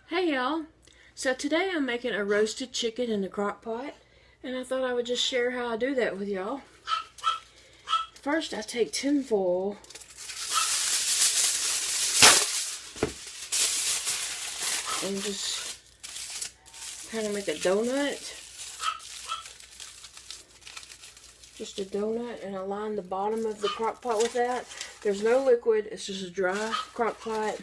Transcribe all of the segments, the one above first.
Hey y'all! So today I'm making a roasted chicken in the crock pot, and I thought I would just share how I do that with y'all. First I take tin foil and just kind of make a donut. Just a donut, and I line the bottom of the crock pot with that. There's no liquid, it's just a dry crock pot,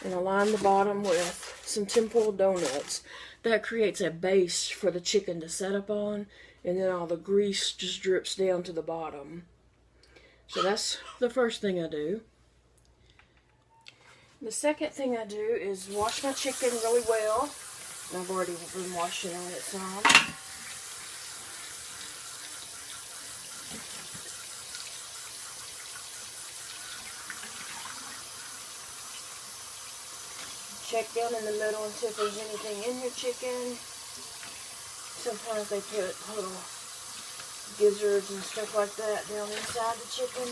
and I line the bottom with some tin foil donuts. That creates a base for the chicken to set up on, and then all the grease just drips down to the bottom. So that's the first thing I do. The second thing I do is wash my chicken really well. I've already been washing on it some. Check down in the middle and see if there's anything in your chicken. Sometimes they put little gizzards and stuff like that down inside the chicken.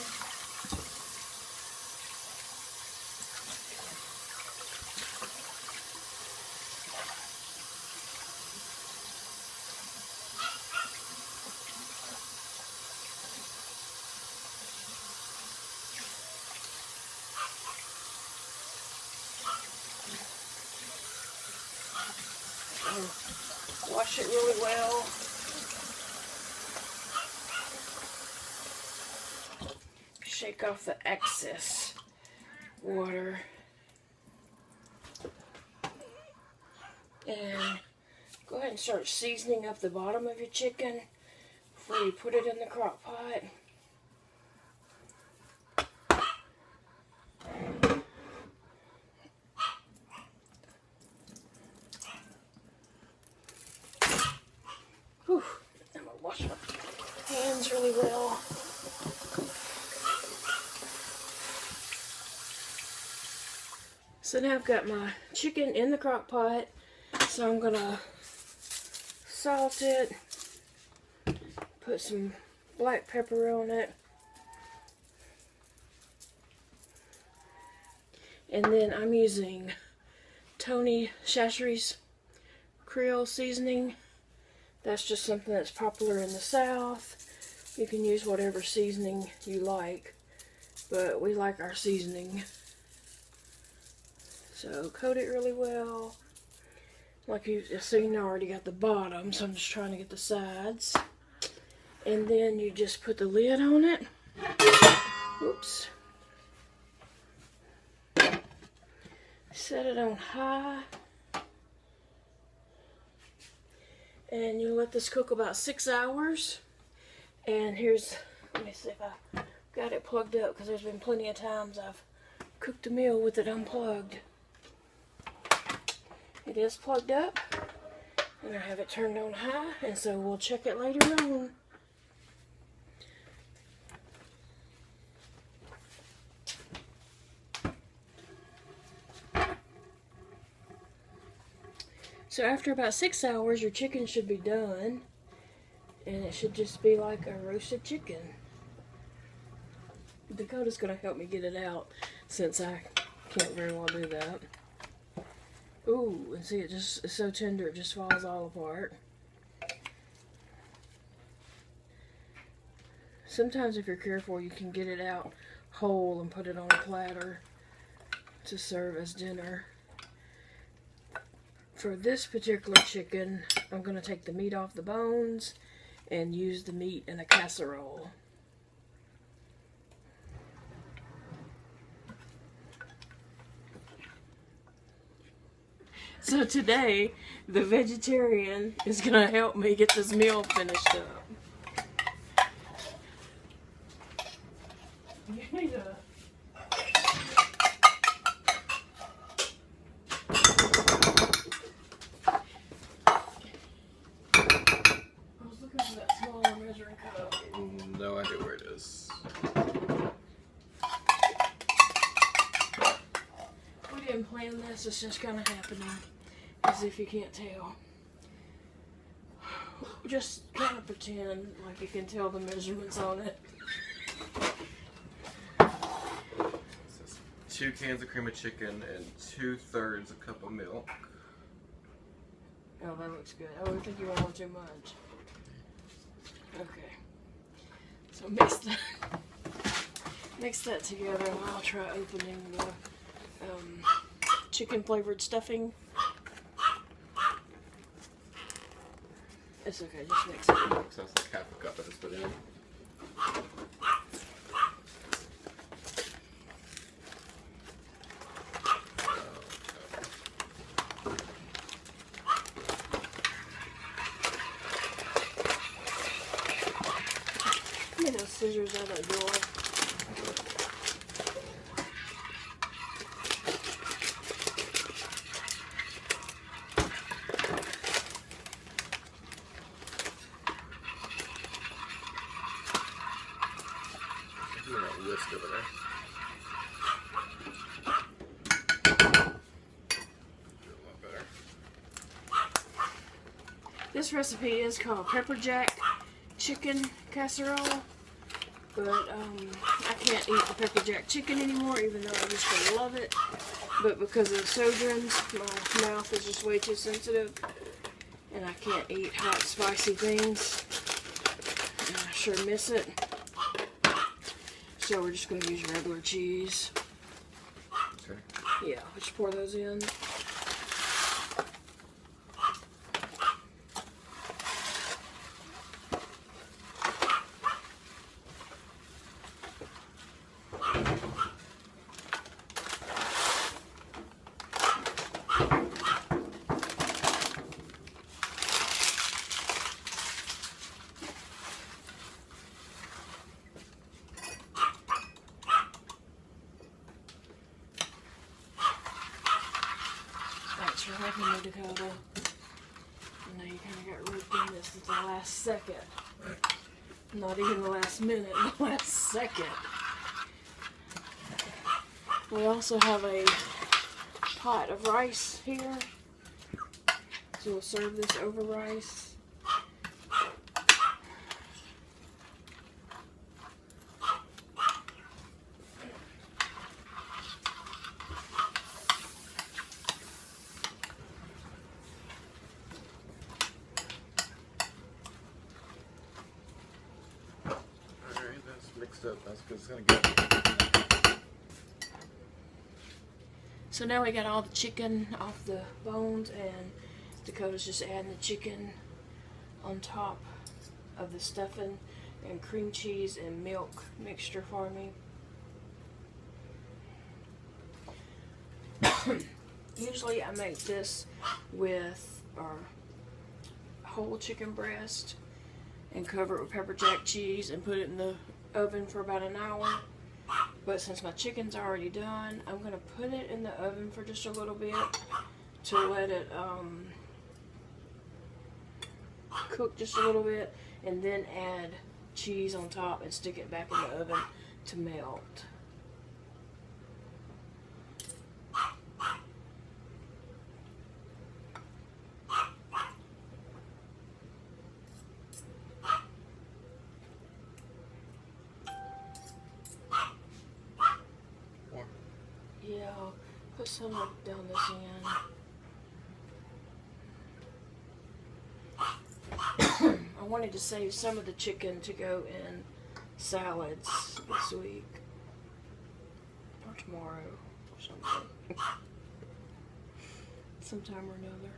Wash it really well. Shake off the excess water. And go ahead and start seasoning up the bottom of your chicken before you put it in the crock pot. Whew. I'm going to wash my hands really well. So now I've got my chicken in the crock pot. So I'm going to salt it, put some black pepper on it, and then I'm using Tony Chachere's Creole seasoning. That's just something that's popular in the South. You can use whatever seasoning you like, but we like our seasoning. So coat it really well. Like you've seen, I already got the bottom, so I'm just trying to get the sides. And then you just put the lid on it. Oops. Set it on high. And you let this cook about 6 hours. And here's, let me see if I got it plugged up, because there's been plenty of times I've cooked a meal with it unplugged. It is plugged up, and I have it turned on high, and so we'll check it later on. So after about 6 hours, your chicken should be done, and it should just be like a roasted chicken. Dakota's going to help me get it out, since I can't very well do that. Ooh, and see, it's so tender, it just falls all apart. Sometimes if you're careful, you can get it out whole and put it on a platter to serve as dinner. For this particular chicken, I'm going to take the meat off the bones and use the meat in a casserole. So today, the vegetarian is going to help me get this meal finished up. You need a... I was looking for that smaller measuring cup. No idea where it is. We didn't plan this, it's just kind of happening. As if you can't tell. Just kind of pretend like you can tell the measurements on it. 2 cans of cream of chicken and 2/3 a cup of milk. Oh, that looks good. Oh, I think you want too much. Okay. So mix that together, and I'll try opening the chicken flavored stuffing. It's okay, just mix it. So that's like half a cup I just put in. Give me those scissors out of that drawer. Look at that list over there. Do a lot better. This recipe is called Pepper Jack Chicken Casserole, but I can't eat the Pepper Jack chicken anymore, even though I used to love it. But because of the Sojans, my mouth is just way too sensitive, and I can't eat hot, spicy things. And I sure miss it. So we're just going to use regular cheese. Okay. Yeah, just pour those in. Thanks for helping me, Dakota. I know you kind of got roped in this at the last second. Not even the last minute, the last second. We also have a pot of rice here. So we'll serve this over rice. Alright, that's mixed up. That's good. It's gonna get. So now we got all the chicken off the bones, and Dakota's just adding the chicken on top of the stuffing and cream cheese and milk mixture for me. Usually I make this with our whole chicken breast and cover it with pepper jack cheese and put it in the oven for about an hour. But since my chicken's already done, I'm going to put it in the oven for just a little bit to let it cook just a little bit, and then add cheese on top and stick it back in the oven to melt. More. Yeah, I'll put some down this end. I wanted to save some of the chicken to go in salads this week. Or tomorrow, or something. Sometime or another.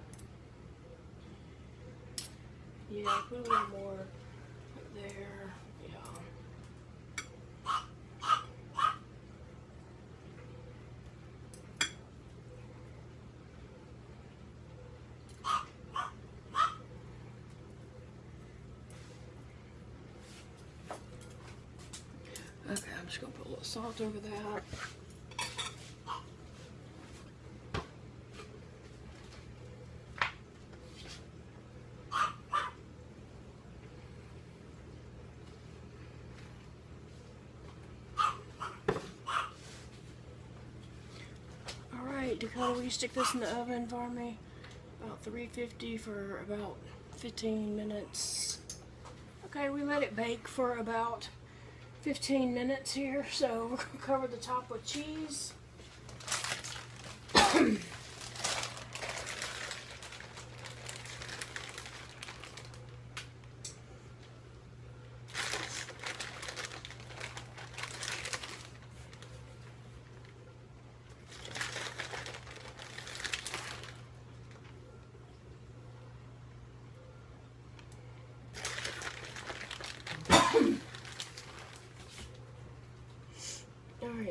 Yeah, put a little more right there. Yeah. Okay, I'm just gonna put a little salt over that. Alright, Dakota, will you stick this in the oven for me? About 350 for about 15 minutes. Okay, we let it bake for about 15 minutes here, so we're going to cover the top with cheese. Alright,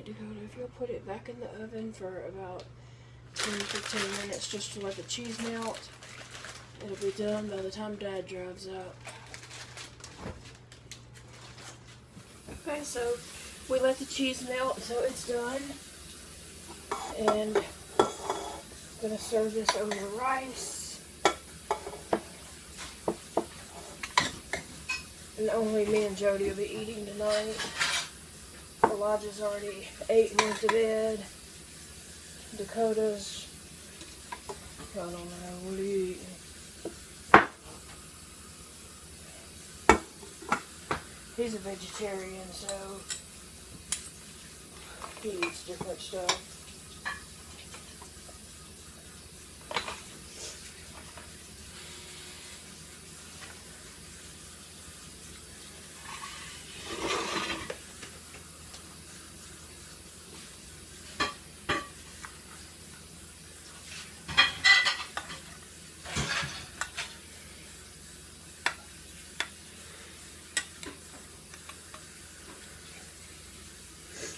Dakota, if you'll put it back in the oven for about 10-15 minutes just to let the cheese melt, it'll be done by the time Dad drives up. Okay, so we let the cheese melt, so it's done. And I'm gonna serve this over rice. And only me and Jody will be eating tonight. Elijah's already ate and went to bed. Dakota's, I don't know, what are you eating? He's a vegetarian, so he eats different stuff.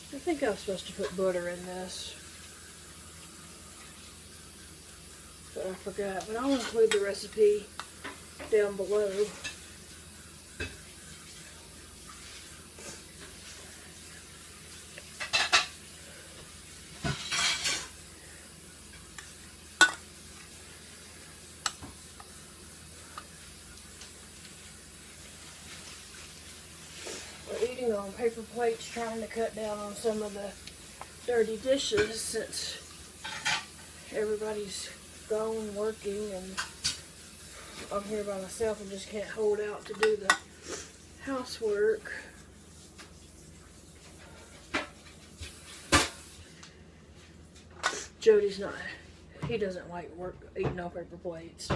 I think I was supposed to put butter in this, but I forgot. But I'll include the recipe down below. We're eating on paper plates, trying to cut down on some of the dirty dishes since everybody's gone working and I'm here by myself and just can't hold out to do the housework. Jody's not, he doesn't like eating on paper plates.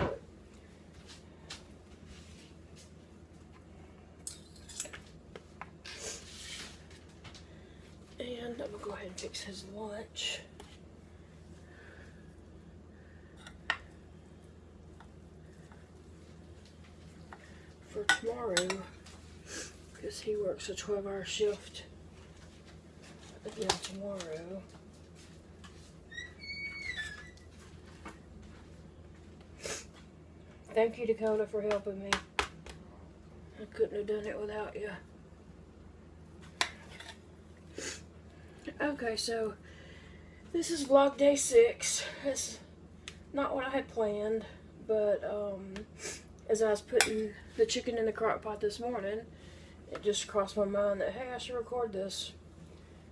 And I'm gonna go ahead and fix his lunch. For tomorrow, because he works a 12-hour shift again tomorrow. Thank you, Dakota, for helping me. I couldn't have done it without you. Okay, so this is vlog day 6. It's not what I had planned, but as I was putting the chicken in the crock pot this morning, it just crossed my mind that, hey, I should record this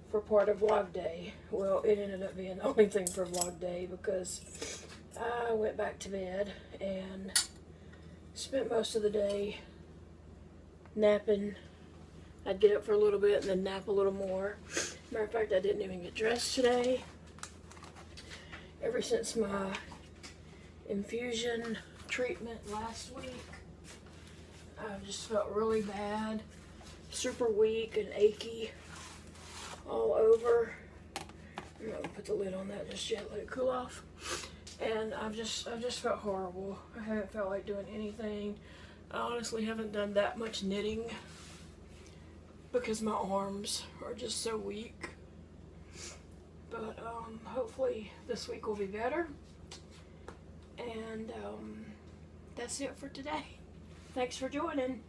for part of vlog day. Well, it ended up being the only thing for vlog day because I went back to bed and spent most of the day napping. I'd get up for a little bit and then nap a little more. Matter of fact, I didn't even get dressed today. Ever since my infusion treatment last week, I've just felt really bad, super weak and achy all over. I'm not gonna put the lid on that just yet, let it cool off. And I've just felt horrible. I haven't felt like doing anything. I honestly haven't done that much knitting because my arms are just so weak. But hopefully this week will be better. And that's it for today. Thanks for joining.